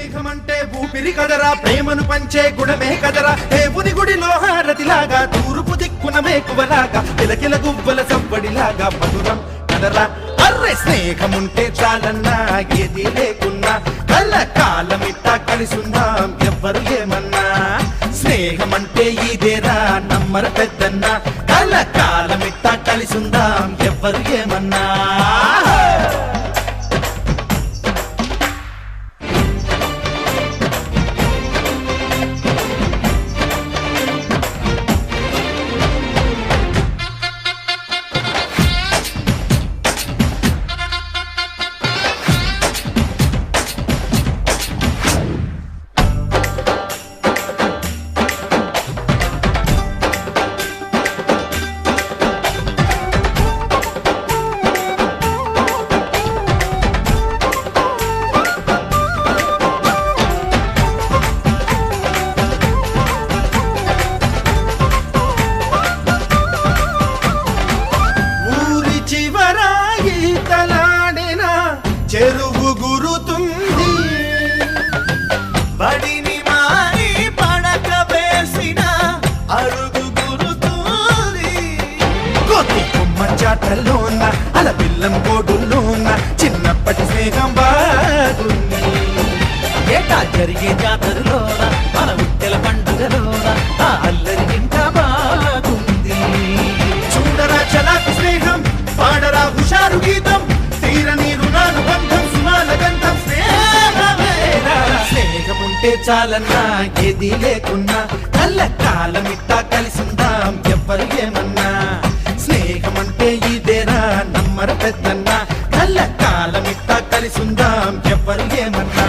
స్నేహమంటే ఊపిరి కదరా, ప్రేమను పంచే గుణమే కదరా, దేవుని గుడిలో హారతిలాగా, తూర్పు దిక్కున మేకువలాగా, కిలకిల గువ్వల సవ్వడిలాగా మధురం కదరా. అర్రే స్నేహముంటే చాలన్నా, ఏది లేకున్నా, కళ్ళ కాలమిట్టా కలిసుందాం ఎవ్వరు ఏమన్నా. స్నేహమంటే ఇదేరా నమ్మర పెద్దన్నా, కళ్ళ కాలమిట్టా కలిసుందాం ఎవ్వరు ఏమన్నా. చెరువు గురుతుంది, బడిని మారి పడక వేసిన అరుగు గురుతుంది. కోతి కొమ్మ చాటల్లోన అల పిల్లం కోడుల్లోన చిన్నప్పటి స్నేహం బాగుంది. ఏటా జరిగే జాతరలోన మన ఉట్టెల పండుగలోన ఆ అల్లరి ఇంకా బాగుంది. చూడరా చలాకు స్నేహం, పాడరా హుషారు గీతం, తీరని రుణాలు బంధం సునాల గంధం స్నేహమేరా. స్నేహముంటే చాలన్నా, ఏది లేకున్నా, కళ్ళ కాలమిట్టా కలిసిందాం ఎవ్వరు ఏమన్నా. స్నేహమంటే ఇదేరా నమ్మర పెద్దన్నా, కళ్ళ కాలమిట్టా కలిసిందాం ఎవ్వరు ఏమన్నా.